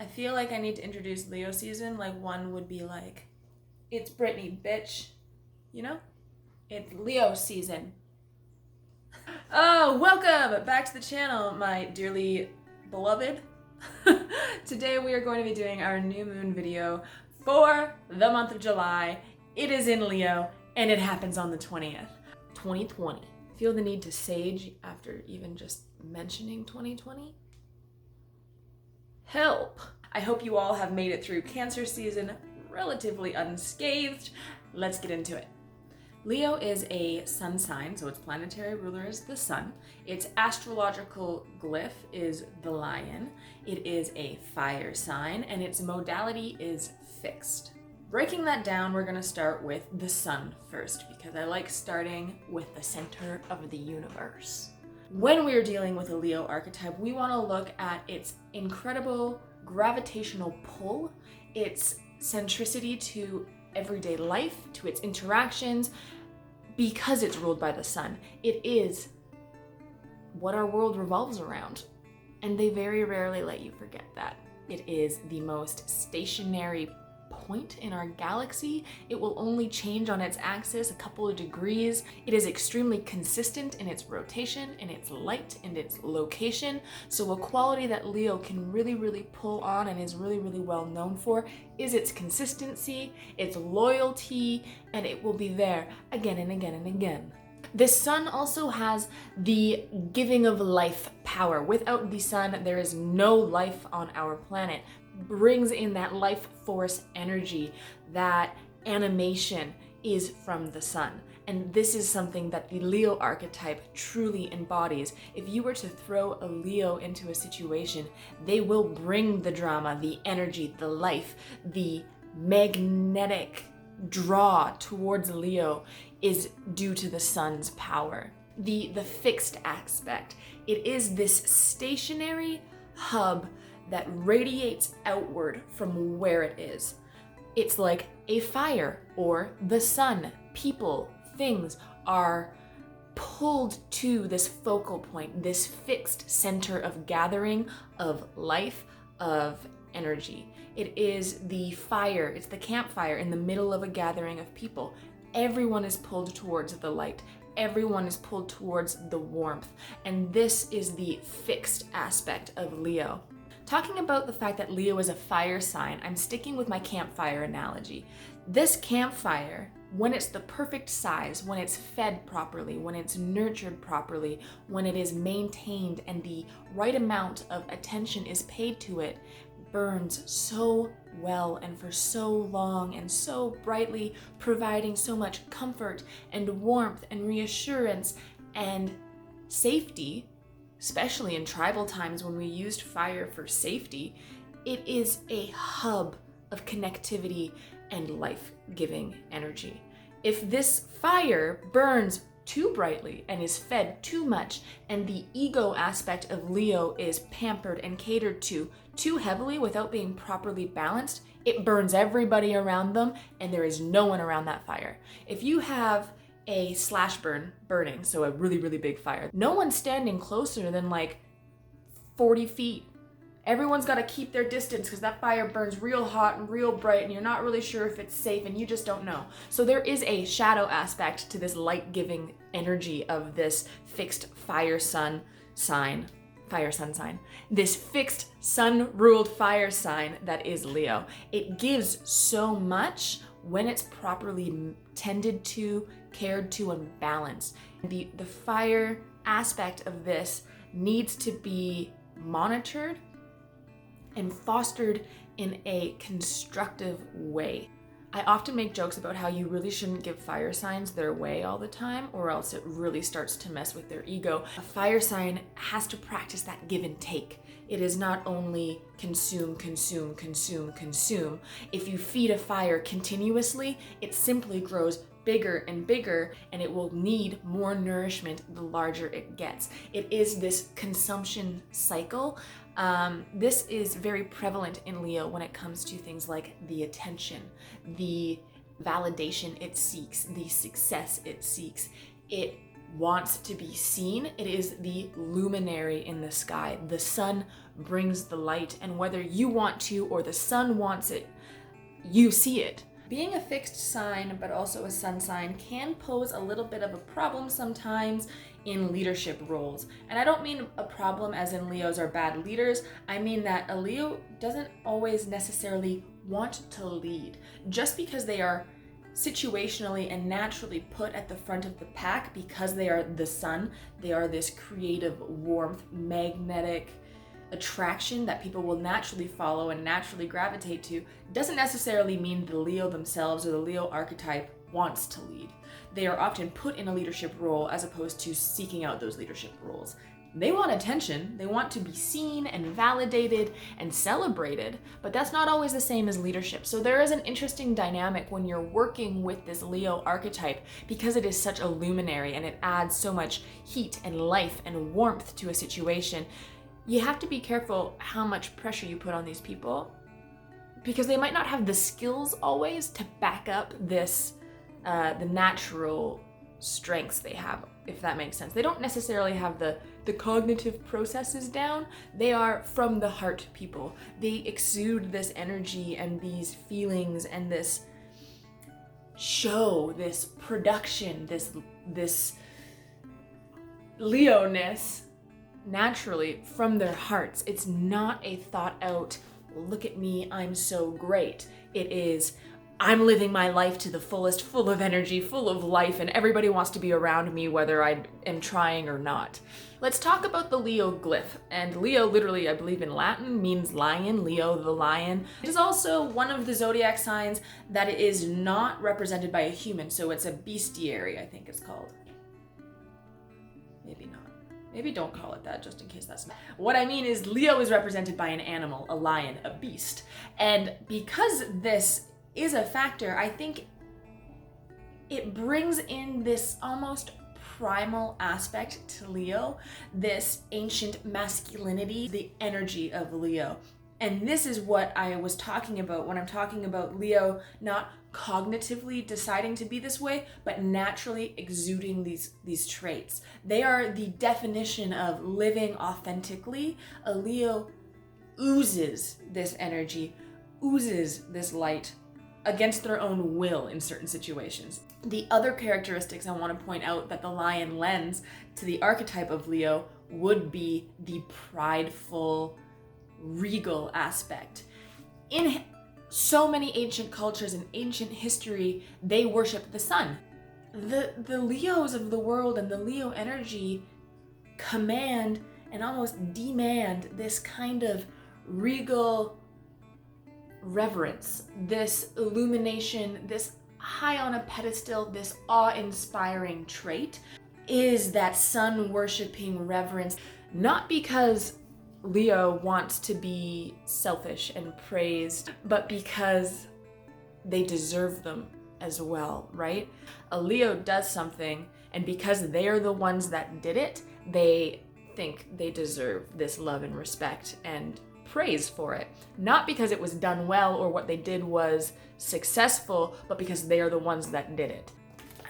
I feel like I need to introduce Leo season. Like one would be like, it's Britney, bitch. You know? It's Leo season. Oh, welcome back to the channel, my dearly beloved. Today we are going to be doing our new moon video for the month of July. It is in Leo and it happens on the 20th. 2020. Feel the need to sage after even just mentioning 2020? Help! I hope you all have made it through Cancer season relatively unscathed. Let's get into it. Leo is a sun sign, so its planetary ruler is the sun. Its astrological glyph is the lion. It is a fire sign, and its modality is fixed. Breaking that down, we're going to start with the sun first, because I like starting with the center of the universe. When we're dealing with a Leo archetype, we want to look at its incredible gravitational pull, its centricity to everyday life, to its interactions, because it's ruled by the sun. It is what our world revolves around, and they very rarely let you forget that. It is the most stationary point in our galaxy. It will only change on its axis a couple of degrees. It is extremely consistent in its rotation, in its light, and its location. So a quality that Leo can really pull on and is really well known for is its consistency, its loyalty, and it will be there again and again and again. The sun also has the giving of life power. Without the sun, there is no life on our planet. Brings in that life force energy, that animation is from the sun. And this is something that the Leo archetype truly embodies. If you were to throw a Leo into a situation, they will bring the drama, the energy, the life, the magnetic draw towards Leo is due to the sun's power. The fixed aspect, it is this stationary hub that radiates outward from where it is. It's like a fire or the sun. People, things are pulled to this focal point, this fixed center of gathering, of life, of energy. It is the fire, it's the campfire in the middle of a gathering of people. Everyone is pulled towards the light. Everyone is pulled towards the warmth. And this is the fixed aspect of Leo. Talking about the fact that Leo is a fire sign, I'm sticking with my campfire analogy. This campfire, when it's the perfect size, when it's fed properly, when it's nurtured properly, when it is maintained and the right amount of attention is paid to it, burns so well and for so long and so brightly, providing so much comfort and warmth and reassurance and safety. Especially in tribal times when we used fire for safety, it is a hub of connectivity and life-giving energy. If this fire burns too brightly and is fed too much, and the ego aspect of Leo is pampered and catered to too heavily without being properly balanced, it burns everybody around them and there is no one around that fire. If you have a slash burning, so a really big fire, no one's standing closer than like 40 feet. Everyone's got to keep their distance because that fire burns real hot and real bright and you're not really sure if it's safe and you just don't know. So there is a shadow aspect to this light-giving energy of this fixed fire sun sign. This fixed sun-ruled fire sign that is Leo. It gives so much when it's properly tended to, cared to, and balanced. The fire aspect of this needs to be monitored and fostered in a constructive way. I often make jokes about how you really shouldn't give fire signs their way all the time, or else it really starts to mess with their ego. A fire sign has to practice that give and take. It is not only consume. If you feed a fire continuously, it simply grows bigger and bigger, and it will need more nourishment the larger it gets. It is this consumption cycle. This is very prevalent in Leo when it comes to things like the attention, the validation it seeks, the success it seeks. It wants to be seen. It is the luminary in the sky. The sun brings the light, and whether you want to or the sun wants it, you see it. Being a fixed sign, but also a sun sign, can pose a little bit of a problem sometimes in leadership roles. And I don't mean a problem as in Leos are bad leaders. I mean that a Leo doesn't always necessarily want to lead. Just because they are situationally and naturally put at the front of the pack because they are the sun, they are this creative warmth, magnetic attraction that people will naturally follow and naturally gravitate to, doesn't necessarily mean the Leo themselves or the Leo archetype wants to lead. They are often put in a leadership role as opposed to seeking out those leadership roles. They want attention, they want to be seen and validated and celebrated, but that's not always the same as leadership. So there is an interesting dynamic when you're working with this Leo archetype because it is such a luminary and it adds so much heat and life and warmth to a situation. You have to be careful how much pressure you put on these people because they might not have the skills always to back up this, the natural strengths they have, if that makes sense. They don't necessarily have the cognitive processes down. They are from the heart people. They exude this energy and these feelings and this show, this production, this Leo-ness naturally from their hearts. It's not a thought out, look at me, I'm so great. It is, I'm living my life to the fullest, full of energy, full of life, and everybody wants to be around me whether I am trying or not. Let's talk about the Leo Glyph. And Leo literally, I believe in Latin, means lion, Leo the lion. It is also one of the zodiac signs that is not represented by a human, so it's a bestiary, I think it's called. Maybe not. Maybe don't call it that, just in case that's not. What I mean is Leo is represented by an animal, a lion, a beast. And because this is a factor, I think it brings in this almost primal aspect to Leo, this ancient masculinity, the energy of Leo. And this is what I was talking about when I'm talking about Leo not cognitively deciding to be this way, but naturally exuding these traits. They are the definition of living authentically. A Leo oozes this energy, oozes this light against their own will in certain situations. The other characteristics I want to point out that the lion lends to the archetype of Leo would be the prideful, regal aspect. In so many ancient cultures and ancient history, they worship the sun. The Leos of the world and the Leo energy command and almost demand this kind of regal reverence, this illumination, this high on a pedestal, this awe-inspiring trait is that sun-worshipping reverence, not because Leo wants to be selfish and praised, but because they deserve them as well, right? A Leo does something, and because they're the ones that did it, they think they deserve this love and respect and praise for it. Not because it was done well or what they did was successful, but because they are the ones that did it.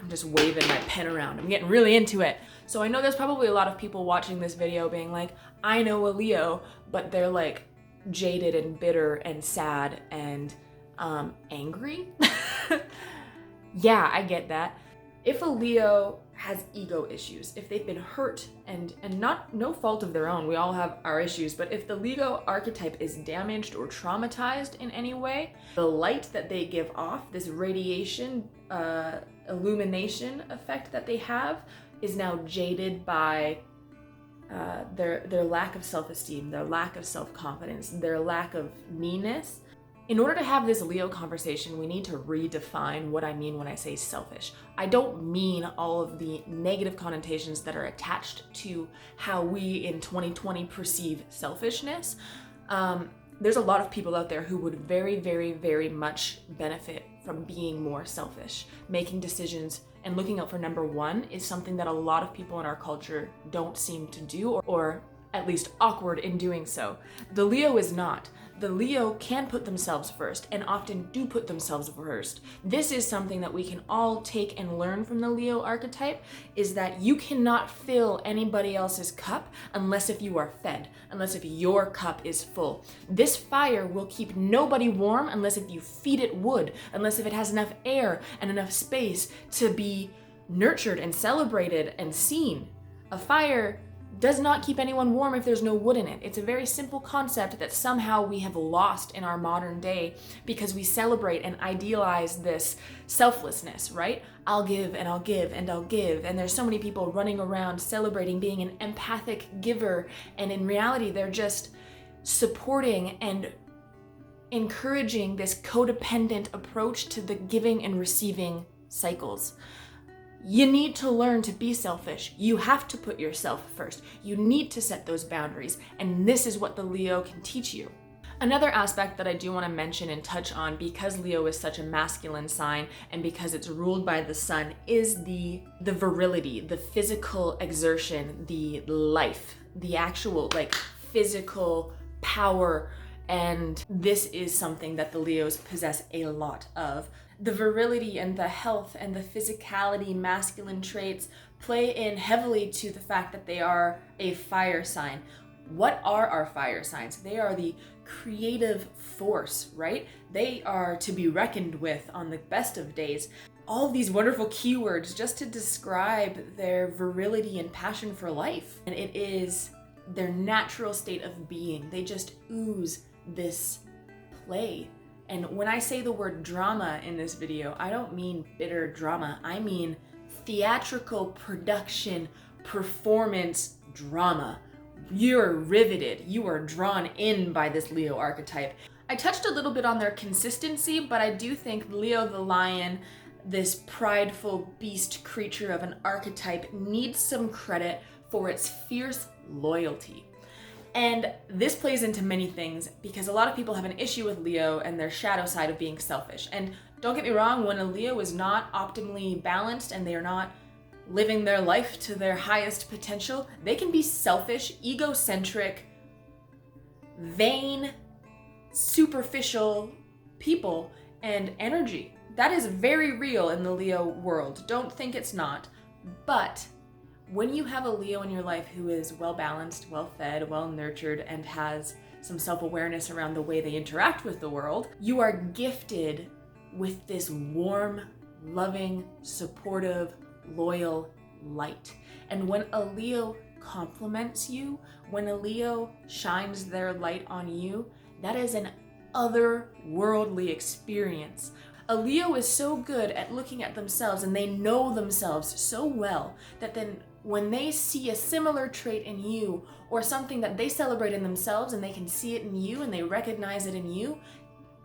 I'm just waving my pen around. I'm getting really into it. So I know there's probably a lot of people watching this video being like, I know a Leo, but they're like jaded and bitter and sad and angry. Yeah, I get that. If a Leo has ego issues, if they've been hurt and no fault of their own, we all have our issues, but if the Leo archetype is damaged or traumatized in any way, the light that they give off, this radiation, illumination effect that they have, is now jaded by their lack of self-esteem, their lack of self-confidence, their lack of meanness. In order to have this Leo conversation, we need to redefine what I mean when I say selfish. I don't mean all of the negative connotations that are attached to how we in 2020 perceive selfishness. There's a lot of people out there who would very, very, very much benefit from being more selfish. Making decisions and looking out for number one is something that a lot of people in our culture don't seem to do, or at least awkward in doing so. The Leo is not. the Leo can put themselves first and often do put themselves first. This is something that we can all take and learn from the Leo archetype, is that you cannot fill anybody else's cup unless if you are fed, unless if your cup is full. This fire will keep nobody warm unless if you feed it wood, unless if it has enough air and enough space to be nurtured and celebrated and seen. A fire does not keep anyone warm if there's no wood in it. It's a very simple concept that somehow we have lost in our modern day because we celebrate and idealize this selflessness, right? I'll give and I'll give and I'll give. And there's so many people running around celebrating being an empathic giver. And in reality, they're just supporting and encouraging this codependent approach to the giving and receiving cycles. You need to learn to be selfish. You have to put yourself first. You need to set those boundaries, and this is what the Leo can teach you. Another aspect that I do want to mention and touch on, because Leo is such a masculine sign and because it's ruled by the sun, is the virility, the physical exertion, the life, the actual physical power, and this is something that the Leos possess a lot of. The virility and the health and the physicality, masculine traits play in heavily to the fact that they are a fire sign. What are our fire signs? They are the creative force, right? They are to be reckoned with on the best of days. All of these wonderful keywords just to describe their virility and passion for life. And it is their natural state of being. They just ooze this play. And when I say the word drama in this video, I don't mean bitter drama. I mean theatrical production, performance drama. You're riveted. You are drawn in by this Leo archetype. I touched a little bit on their consistency, but I do think Leo the lion, this prideful beast creature of an archetype, needs some credit for its fierce loyalty. And this plays into many things because a lot of people have an issue with Leo and their shadow side of being selfish. And don't get me wrong, when a Leo is not optimally balanced and they are not living their life to their highest potential, they can be selfish, egocentric, vain, superficial people and energy. That is very real in the Leo world. Don't think it's not. But when you have a Leo in your life who is well-balanced, well-fed, well-nurtured, and has some self-awareness around the way they interact with the world, you are gifted with this warm, loving, supportive, loyal light. And when a Leo compliments you, when a Leo shines their light on you, that is an otherworldly experience. A Leo is so good at looking at themselves and they know themselves so well that then when they see a similar trait in you or something that they celebrate in themselves and they can see it in you and they recognize it in you,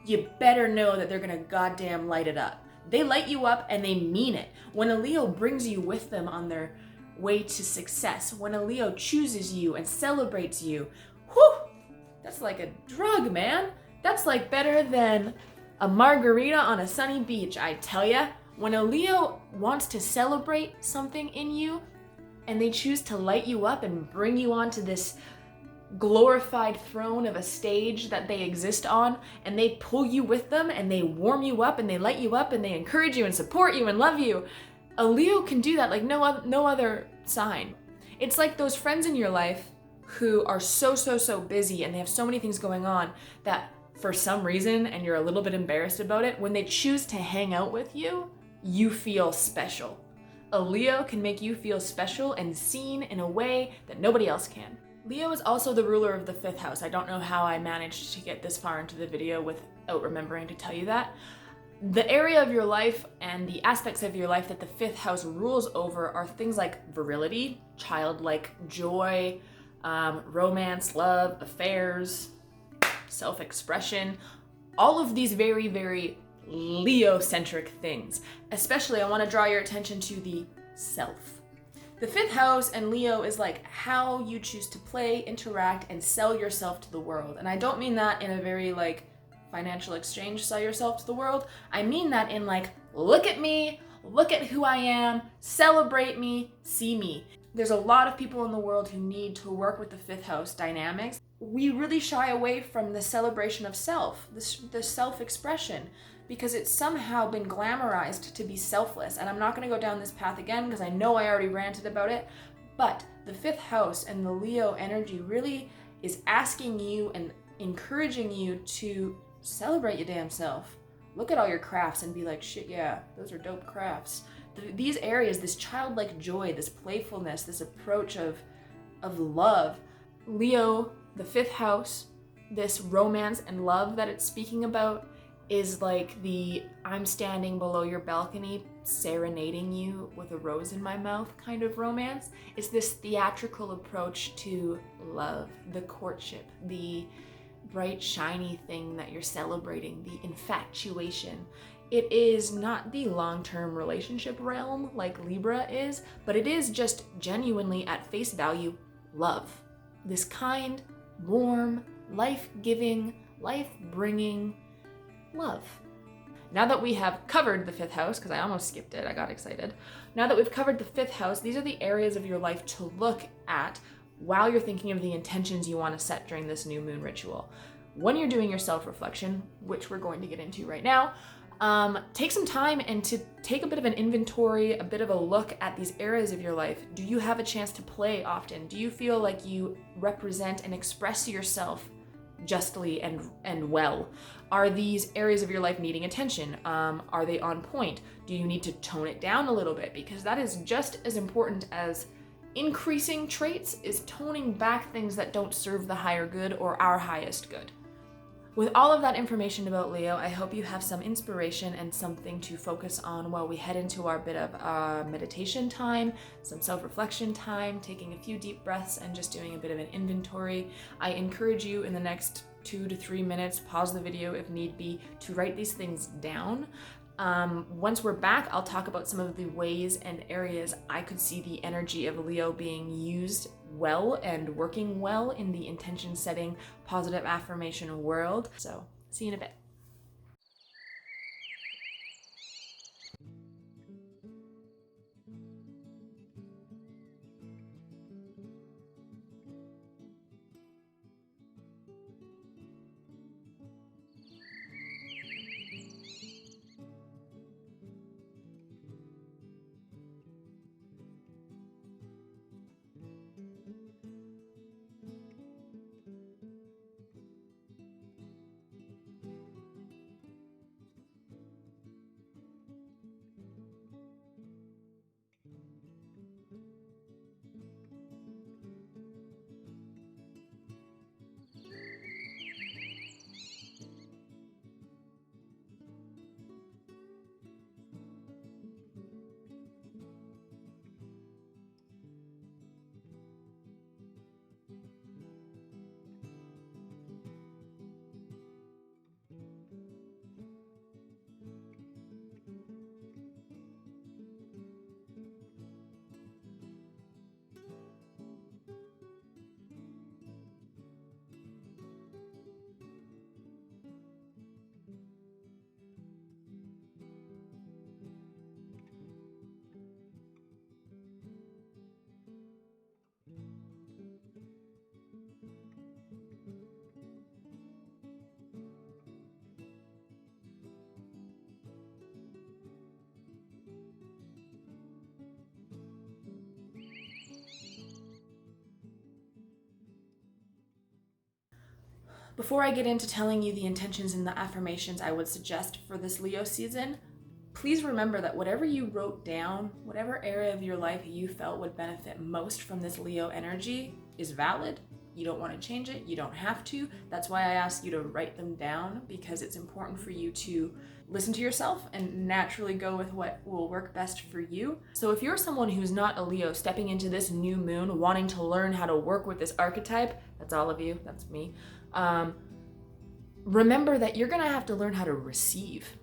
you better know that they're gonna goddamn light it up. They light you up and they mean it. When a Leo brings you with them on their way to success, when a Leo chooses you and celebrates you, whew, that's like a drug, man. That's like better than a margarita on a sunny beach, I tell ya. When a Leo wants to celebrate something in you and they choose to light you up and bring you onto this glorified throne of a stage that they exist on, and they pull you with them and they warm you up and they light you up and they encourage you and support you and love you, a Leo can do that like no other sign. It's like those friends in your life who are so busy and they have so many things going on that for some reason, and you're a little bit embarrassed about it, when they choose to hang out with you, you feel special. A Leo can make you feel special and seen in a way that nobody else can. Leo is also the ruler of the 5th house. I don't know how I managed to get this far into the video without remembering to tell you that. The area of your life and the aspects of your life that the 5th house rules over are things like virility, childlike joy, romance, love, affairs, self-expression, all of these very, very Leo-centric things. Especially, I want to draw your attention to the self. The 5th house and Leo is like how you choose to play, interact, and sell yourself to the world. And I don't mean that in a very like financial exchange, sell yourself to the world. I mean that in like, look at me, look at who I am, celebrate me, see me. There's a lot of people in the world who need to work with the 5th house dynamics we really shy away from the celebration of self, the self-expression, because it's somehow been glamorized to be selfless. And I'm not going to go down this path again because I know I already ranted about it, but the fifth house and the Leo energy really is asking you and encouraging you to celebrate your damn self. Look at all your crafts and be like, shit, yeah, those are dope crafts. These areas, this childlike joy, this playfulness, this approach of love. Leo, the fifth house, this romance and love that it's speaking about is like the I'm standing below your balcony serenading you with a rose in my mouth kind of romance. It's this theatrical approach to love, the courtship, the bright shiny thing that you're celebrating, the infatuation. It is not the long-term relationship realm like Libra is, but it is just genuinely at face value love. This kind, warm, life-giving, life-bringing love. Now that we have covered the fifth house, because I almost skipped it, I got excited. Now that we've covered the fifth house, these are the areas of your life to look at while you're thinking of the intentions you want to set during this new moon ritual. When you're doing your self-reflection, which we're going to get into right now, take some time and to take a bit of an inventory, a bit of a look at these areas of your life. Do you have a chance to play often? Do you feel like you represent and express yourself justly and well? Are these areas of your life needing attention? Are they on point? Do you need to tone it down a little bit? Because that is just as important as increasing traits, is toning back things that don't serve the higher good or our highest good. With all of that information about Leo, I hope you have some inspiration and something to focus on while we head into our bit of meditation time, some self-reflection time, taking a few deep breaths and just doing a bit of an inventory. I encourage you in the next 2 to 3 minutes, pause the video if need be, to write these things down. Once we're back, I'll talk about some of the ways and areas I could see the energy of Leo being used well and working well in the intention setting, positive affirmation world. So, see you in a bit. Before I get into telling you the intentions and the affirmations I would suggest for this Leo season, please remember that whatever you wrote down, whatever area of your life you felt would benefit most from this Leo energy is valid. You don't want to change it. You don't have to. That's why I ask you to write them down, because it's important for you to listen to yourself and naturally go with what will work best for you. So if you're someone who's not a Leo stepping into this new moon, wanting to learn how to work with this archetype, that's all of you, that's me. Remember that you're gonna have to learn how to receive.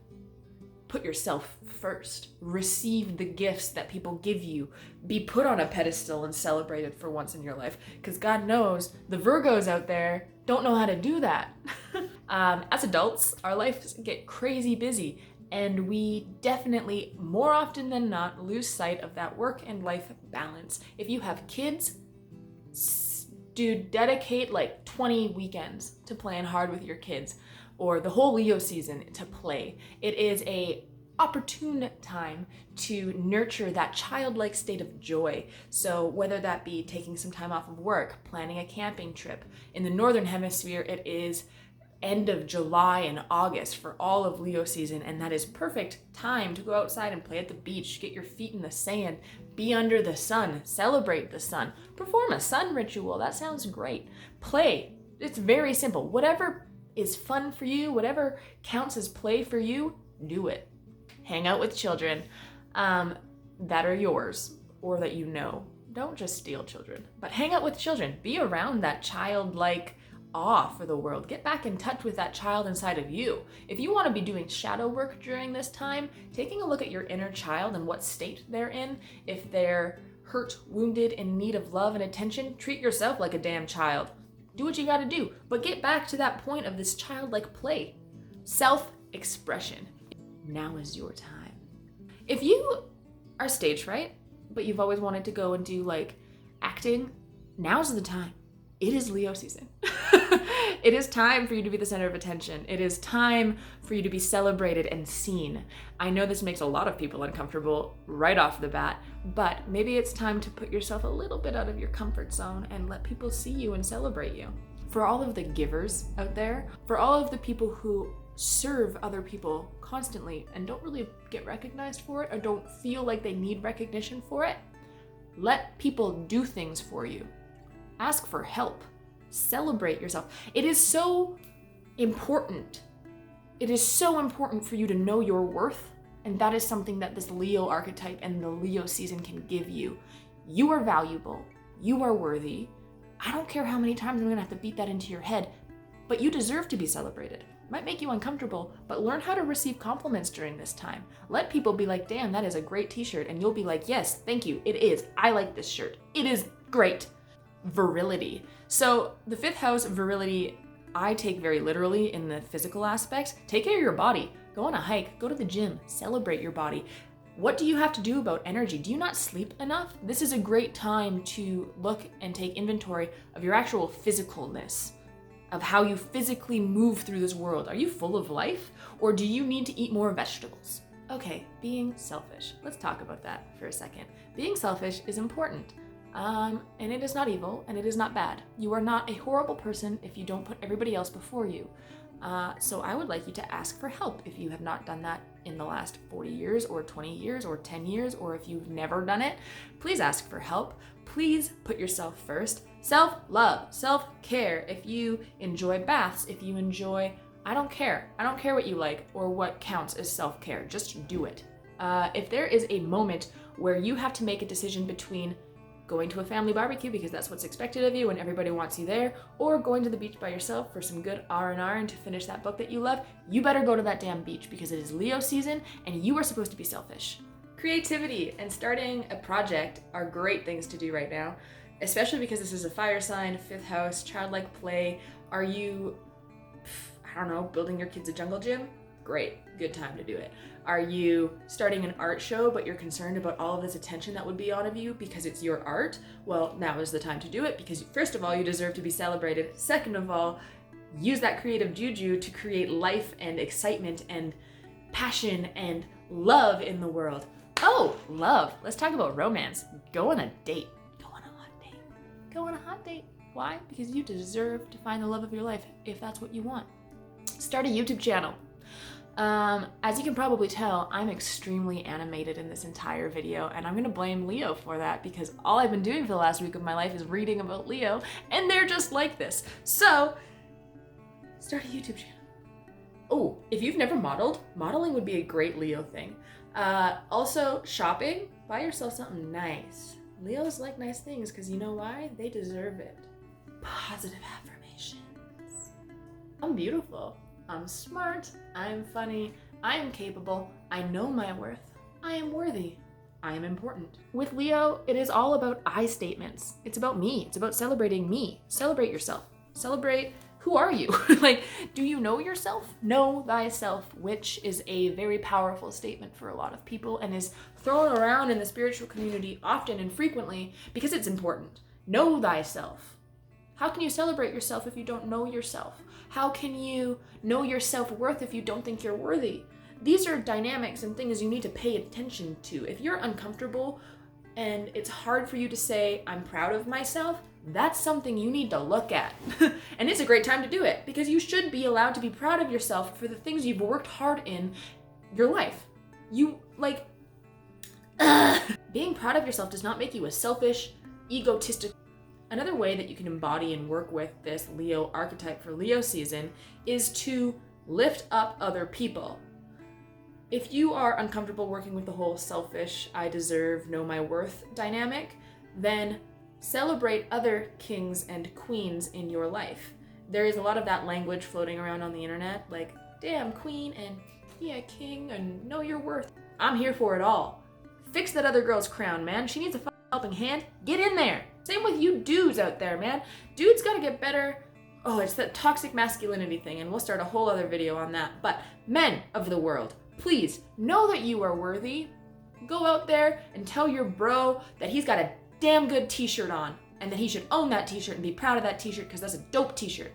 Put yourself first. Receive the gifts that people give you. Be put on a pedestal and celebrated for once in your life. Because God knows the Virgos out there don't know how to do that. As adults, our lives get crazy busy, and we definitely, more often than not, lose sight of that work and life balance. If you have kids, Dude, dedicate like 20 weekends to playing hard with your kids, or the whole Leo season to play. It is a opportune time to nurture that childlike state of joy. So whether that be taking some time off of work, planning a camping trip. In the Northern Hemisphere, it is end of July and August for all of Leo season, and that is perfect time to go outside and play at the beach, get your feet in the sand, be under the sun, celebrate the sun, perform a sun ritual. That sounds great. Play. It's very simple. Whatever is fun for you, whatever counts as play for you, do it. Hang out with children that are yours or that you know. Don't just steal children, but hang out with children. Be around that childlike awe for the world. Get back in touch with that child inside of you. If you want to be doing shadow work during this time, taking a look at your inner child and what state they're in, if they're hurt, wounded, in need of love and attention, treat yourself like a damn child. Do what you gotta do, but get back to that point of this childlike play. Self-expression. Now is your time. If you are stage fright, but you've always wanted to go and do like acting, now's the time. It is Leo season. It is time for you to be the center of attention. It is time for you to be celebrated and seen. I know this makes a lot of people uncomfortable right off the bat, but maybe it's time to put yourself a little bit out of your comfort zone and let people see you and celebrate you. For all of the givers out there, for all of the people who serve other people constantly and don't really get recognized for it or don't feel like they need recognition for it, let people do things for you. Ask for help. Celebrate yourself. It is so important. It is so important for you to know your worth, and that is something that this Leo archetype and the Leo season can give you. You are valuable. You are worthy. I don't care how many times I'm gonna have to beat that into your head, but you deserve to be celebrated. It might make you uncomfortable, but learn how to receive compliments during this time. Let people be like, damn, that is a great t-shirt, and you'll be like, yes, thank you, it is. I like this shirt. It is great. Virility. So the fifth house, virility, I take very literally in the physical aspects. Take care of your body. Go on a hike. Go to the gym. Celebrate your body. What do you have to do about energy? Do you not sleep enough? This is a great time to look and take inventory of your actual physicalness, of how you physically move through this world. Are you full of life, or do you need to eat more vegetables? Okay, being selfish. Let's talk about that for a second. Being selfish is important. And it is not evil, and it is not bad. You are not a horrible person if you don't put everybody else before you. So I would like you to ask for help if you have not done that in the last 40 years or 20 years or 10 years, or if you've never done it, please ask for help. Please put yourself first. Self-love, self-care. If you enjoy baths, if you enjoy, I don't care. I don't care what you like or what counts as self-care. Just do it. If there is a moment where you have to make a decision between going to a family barbecue because that's what's expected of you and everybody wants you there, or going to the beach by yourself for some good R&R and to finish that book that you love, you better go to that damn beach because it is Leo season and you are supposed to be selfish. Creativity and starting a project are great things to do right now, especially because this is a fire sign, fifth house, childlike play. Are you, I don't know, building your kids a jungle gym? Great, good time to do it. Are you starting an art show, but you're concerned about all of this attention that would be on of you because it's your art? Well, now is the time to do it because first of all, you deserve to be celebrated. Second of all, use that creative juju to create life and excitement and passion and love in the world. Oh, love. Let's talk about romance. Go on a date. Go on a hot date. Go on a hot date. Why? Because you deserve to find the love of your life if that's what you want. Start a YouTube channel. As you can probably tell, I'm extremely animated in this entire video, and I'm gonna blame Leo for that because all I've been doing for the last week of my life is reading about Leo, and they're just like this. So, start a YouTube channel. Oh, if you've never modeled, modeling would be a great Leo thing. Also, shopping, buy yourself something nice. Leos like nice things because you know why? They deserve it. Positive affirmations. I'm beautiful. I'm smart, I'm funny, I am capable, I know my worth, I am worthy, I am important. With Leo, it is all about I statements. It's about me, it's about celebrating me. Celebrate yourself. Celebrate, who are you? Like, do you know yourself? Know thyself, which is a very powerful statement for a lot of people and is thrown around in the spiritual community often and frequently because it's important. Know thyself. How can you celebrate yourself if you don't know yourself? How can you know your self-worth if you don't think you're worthy? These are dynamics and things you need to pay attention to. If you're uncomfortable and it's hard for you to say, I'm proud of myself, that's something you need to look at. And it's a great time to do it, because you should be allowed to be proud of yourself for the things you've worked hard in your life. Being proud of yourself does not make you a selfish, egotistic. Another way that you can embody and work with this Leo archetype for Leo season is to lift up other people. If you are uncomfortable working with the whole selfish, I deserve, know my worth dynamic, then celebrate other kings and queens in your life. There is a lot of that language floating around on the internet, like, damn, queen, and yeah, king, and know your worth. I'm here for it all. Fix that other girl's crown, man. She needs a helping hand. Get in there. Same with you dudes out there, man. Dudes gotta get better. Oh, it's that toxic masculinity thing, and we'll start a whole other video on that. But men of the world, please know that you are worthy. Go out there and tell your bro that he's got a damn good t-shirt on, and that he should own that t-shirt and be proud of that t-shirt, because that's a dope t-shirt.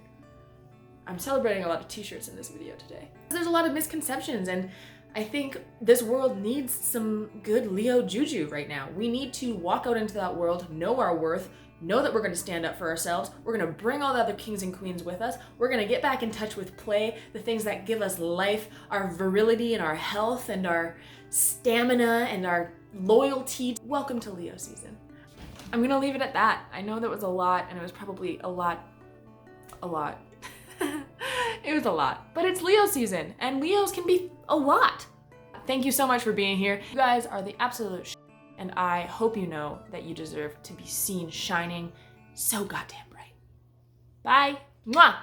I'm celebrating a lot of t-shirts in this video today. There's a lot of misconceptions, and I think this world needs some good Leo juju right now. We need to walk out into that world, know our worth, know that we're going to stand up for ourselves. We're going to bring all the other kings and queens with us. We're going to get back in touch with play, the things that give us life, our virility and our health and our stamina and our loyalty. Welcome to Leo season. I'm going to leave it at that. I know that was a lot, and it was probably a lot. It was a lot, but it's Leo season, and Leos can be a lot. Thank you so much for being here. You guys are the absolute shit, and I hope you know that you deserve to be seen shining so goddamn bright. Bye. Mwah.